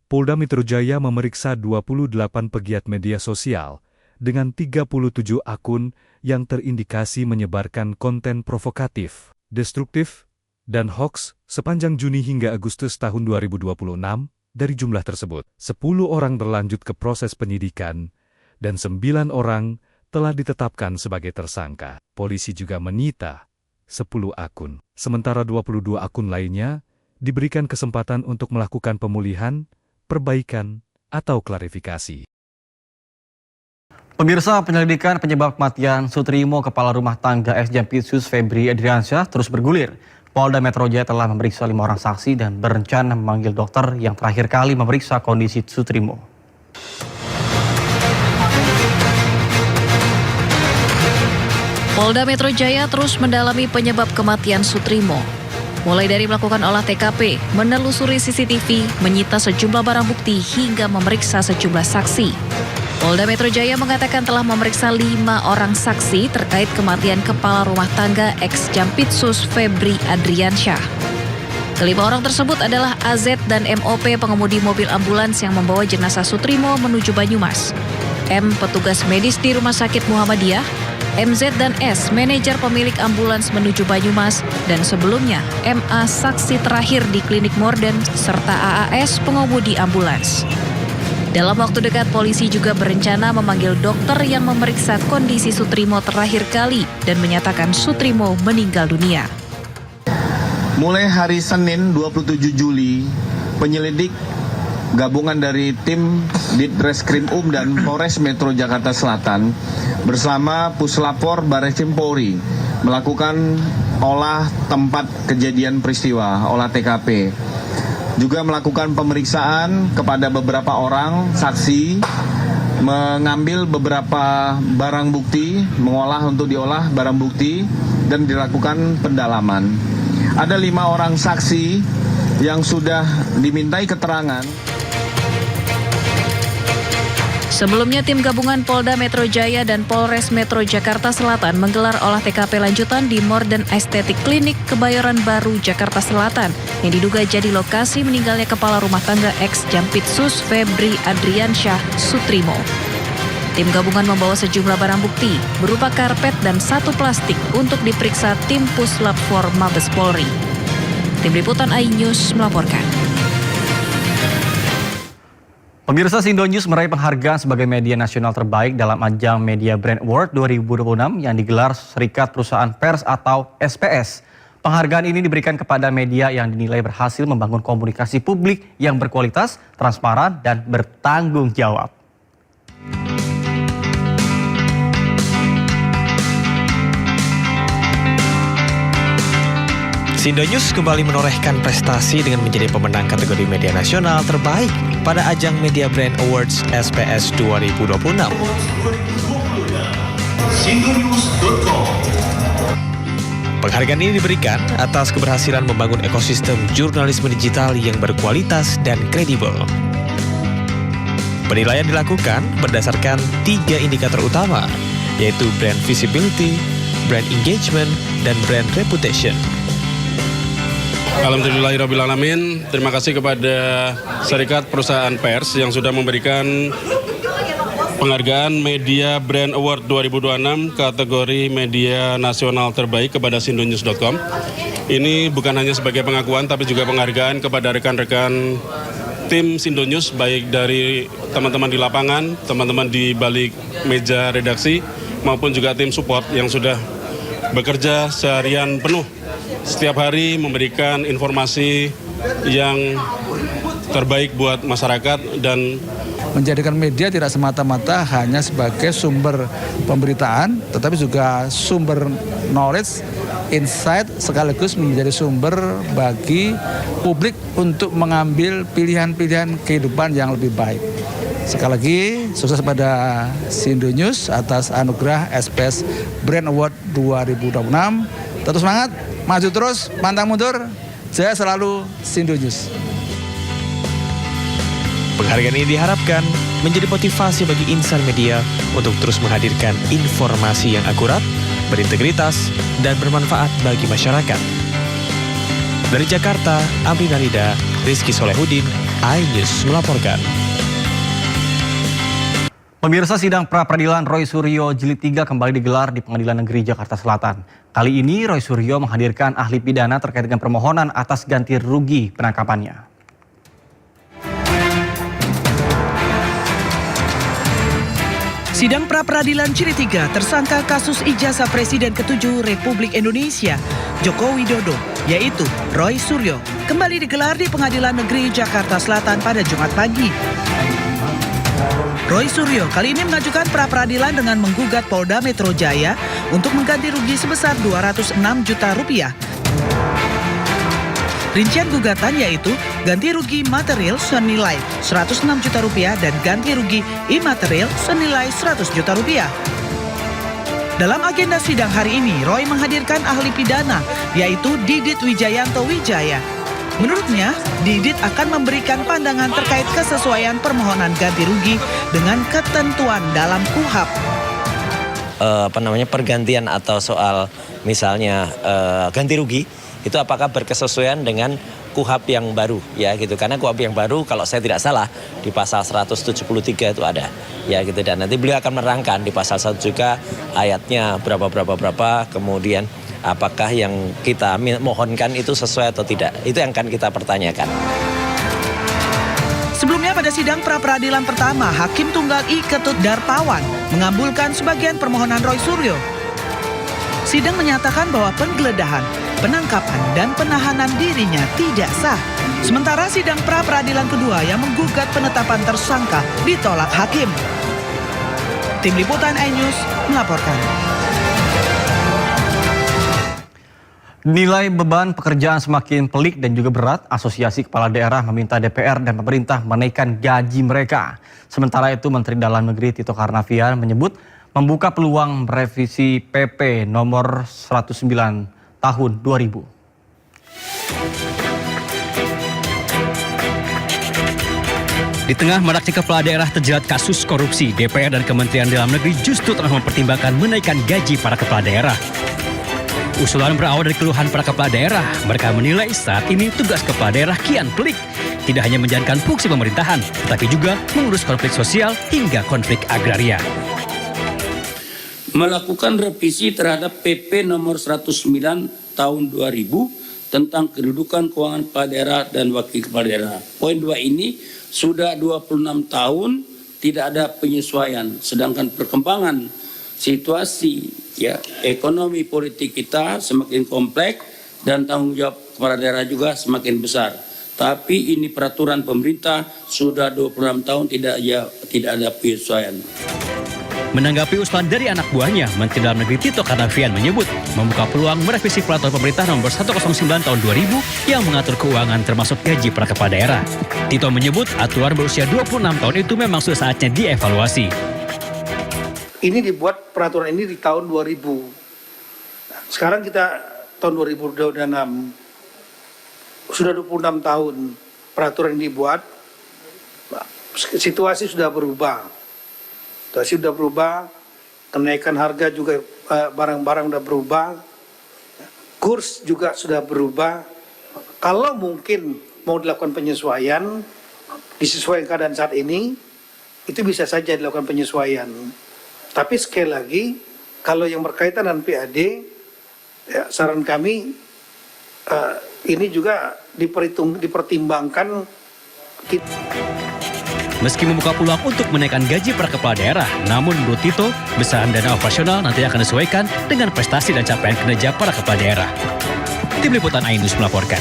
Polda Metro Jaya memeriksa 28 pegiat media sosial dengan 37 akun yang terindikasi menyebarkan konten provokatif, destruktif, dan hoaks sepanjang Juni hingga Agustus tahun 2026. Dari jumlah tersebut, 10 orang berlanjut ke proses penyidikan dan 9 orang telah ditetapkan sebagai tersangka. Polisi juga menyita 10 akun. Sementara 22 akun lainnya diberikan kesempatan untuk melakukan pemulihan, perbaikan, atau klarifikasi. Pemirsa, penyelidikan penyebab kematian Sutrimo, kepala rumah tangga ex Jampitsus Febri Adriansyah, terus bergulir. Polda Metro Jaya telah memeriksa 5 orang saksi dan berencana memanggil dokter yang terakhir kali memeriksa kondisi Sutrimo. Polda Metro Jaya terus mendalami penyebab kematian Sutrimo. Mulai dari melakukan olah TKP, menelusuri CCTV, menyita sejumlah barang bukti, hingga memeriksa sejumlah saksi. Polda Metro Jaya mengatakan telah memeriksa 5 orang saksi terkait kematian kepala rumah tangga ex Jampitsus Febri Adriansyah. Kelima orang tersebut adalah AZ dan MOP, pengemudi mobil ambulans yang membawa jenazah Sutrimo menuju Banyumas, M, petugas medis di Rumah Sakit Muhammadiyah, MZ dan S, manajer pemilik ambulans menuju Banyumas, dan sebelumnya MA, saksi terakhir di klinik Morden, serta AAS, pengemudi ambulans. Dalam waktu dekat, polisi juga berencana memanggil dokter yang memeriksa kondisi Sutrimo terakhir kali dan menyatakan Sutrimo meninggal dunia. Mulai hari Senin 27 Juli, penyelidik gabungan dari tim Ditreskrim dan Polres Metro Jakarta Selatan bersama Puslapor Barreskrim Polri melakukan olah tempat kejadian peristiwa, olah TKP. Juga melakukan pemeriksaan kepada beberapa orang saksi, mengambil beberapa barang bukti, mengolah untuk diolah barang bukti, dan dilakukan pendalaman. Ada 5 orang saksi yang sudah dimintai keterangan. Sebelumnya, tim gabungan Polda Metro Jaya dan Polres Metro Jakarta Selatan menggelar olah TKP lanjutan di Morden Estetik Klinik Kebayoran Baru, Jakarta Selatan, yang diduga jadi lokasi meninggalnya kepala rumah tangga ex Jampitsus Febri Adriansyah Sutrimo. Tim gabungan membawa sejumlah barang bukti berupa karpet dan 1 plastik untuk diperiksa tim Puslap 4 Mabes Polri. Tim Liputan iNews melaporkan. Pemirsa, Sindo News meraih penghargaan sebagai media nasional terbaik dalam ajang Media Brand Award 2026 yang digelar Serikat Perusahaan Pers atau SPS. Penghargaan ini diberikan kepada media yang dinilai berhasil membangun komunikasi publik yang berkualitas, transparan, dan bertanggung jawab. Sindo News kembali menorehkan prestasi dengan menjadi pemenang kategori media nasional terbaik pada ajang Media Brand Awards SPS 2026. Penghargaan ini diberikan atas keberhasilan membangun ekosistem jurnalisme digital yang berkualitas dan kredibel. Penilaian dilakukan berdasarkan 3 indikator utama, yaitu brand visibility, brand engagement, dan brand reputation. Alhamdulillahirrahmanirrahim. Terima kasih kepada Serikat Perusahaan Pers yang sudah memberikan penghargaan Media Brand Award 2026 kategori media nasional terbaik kepada sindonews.com. Ini bukan hanya sebagai pengakuan tapi juga penghargaan kepada rekan-rekan tim Sindo News, baik dari teman-teman di lapangan, teman-teman di balik meja redaksi, maupun juga tim support yang sudah bekerja seharian penuh setiap hari memberikan informasi yang terbaik buat masyarakat dan menjadikan media tidak semata-mata hanya sebagai sumber pemberitaan, tetapi juga sumber knowledge, insight, sekaligus menjadi sumber bagi publik untuk mengambil pilihan-pilihan kehidupan yang lebih baik. Sekali lagi, sukses pada Sindo News atas anugerah SPS Brand Award 2026. Tetap semangat, maju terus, pantang mundur, jaya selalu Sindo News. Penghargaan ini diharapkan menjadi motivasi bagi insan media untuk terus menghadirkan informasi yang akurat, berintegritas, dan bermanfaat bagi masyarakat. Dari Jakarta, Amri Narida, Rizky Solehudin, iNews melaporkan. Pemirsa, sidang pra-peradilan Roy Suryo Jilid 3 kembali digelar di Pengadilan Negeri Jakarta Selatan. Kali ini Roy Suryo menghadirkan ahli pidana terkait dengan permohonan atas ganti rugi penangkapannya. Sidang pra-peradilan Jilid 3 tersangka kasus ijazah Presiden ke-7 Republik Indonesia, Joko Widodo, yaitu Roy Suryo, kembali digelar di Pengadilan Negeri Jakarta Selatan pada Jumat pagi. Roy Suryo kali ini mengajukan pra-peradilan dengan menggugat Polda Metro Jaya untuk mengganti rugi sebesar 206 juta rupiah. Rincian gugatan yaitu ganti rugi material senilai 106 juta rupiah dan ganti rugi imaterial senilai 100 juta rupiah. Dalam agenda sidang hari ini, Roy menghadirkan ahli pidana yaitu Didit Wijayanto Wijaya. Menurutnya, Didit akan memberikan pandangan terkait kesesuaian permohonan ganti rugi dengan ketentuan dalam KUHP. Pergantian atau soal misalnya ganti rugi itu apakah berkesesuaian dengan KUHP yang baru ya gitu, karena KUHP yang baru kalau saya tidak salah di pasal 173 itu ada ya gitu, dan nanti beliau akan menerangkan di pasal 1 juga ayatnya berapa kemudian apakah yang kita mohonkan itu sesuai atau tidak, itu yang akan kita pertanyakan. Sebelumnya pada sidang pra-peradilan pertama, Hakim Tunggal I Ketut Darpawan mengabulkan sebagian permohonan Roy Suryo. Sidang menyatakan bahwa penggeledahan, penangkapan, dan penahanan dirinya tidak sah. Sementara sidang pra-peradilan kedua yang menggugat penetapan tersangka ditolak hakim. Tim Liputan iNews melaporkan. Nilai beban pekerjaan semakin pelik dan juga berat. Asosiasi Kepala Daerah meminta DPR dan pemerintah menaikkan gaji mereka. Sementara itu Menteri Dalam Negeri Tito Karnavian menyebut membuka peluang merevisi PP nomor 109 tahun 2000. Di tengah maraknya kepala daerah terjerat kasus korupsi, DPR dan Kementerian Dalam Negeri justru tengah mempertimbangkan menaikkan gaji para kepala daerah. Usulan berawal dari keluhan para kepala daerah. Mereka menilai saat ini tugas kepala daerah kian pelik. Tidak hanya menjalankan fungsi pemerintahan, tetapi juga mengurus konflik sosial hingga konflik agraria. Melakukan revisi terhadap PP nomor 109 tahun 2000 tentang kedudukan keuangan kepala daerah dan wakil kepala daerah. Poin 2 ini sudah 26 tahun tidak ada penyesuaian, sedangkan perkembangan situasi ekonomi politik kita semakin kompleks dan tanggung jawab kepala daerah juga semakin besar. Tapi ini peraturan pemerintah sudah 26 tahun tidak ada penyesuaian. Menanggapi usulan dari anak buahnya, Menteri Dalam Negeri Tito Karnavian menyebut membuka peluang merevisi peraturan pemerintah nomor 109 tahun 2000 yang mengatur keuangan termasuk gaji para kepala daerah. Tito menyebut aturan berusia 26 tahun itu memang sudah saatnya dievaluasi. Ini dibuat peraturan ini di tahun 2000. Sekarang kita tahun 2026. Sudah 26 tahun peraturan ini dibuat. Situasi sudah berubah. Kenaikan harga juga barang-barang sudah berubah, kurs juga sudah berubah. Kalau mungkin mau dilakukan penyesuaian, disesuaikan keadaan saat ini, itu bisa saja dilakukan penyesuaian. Tapi sekali lagi, kalau yang berkaitan dengan PAD, saran kami ini juga dipertimbangkan. Meski membuka peluang untuk menaikkan gaji para kepala daerah, namun menurut Tito, besaran dana operasional nanti akan disesuaikan dengan prestasi dan capaian kinerja para kepala daerah. Tim Liputan iNews melaporkan.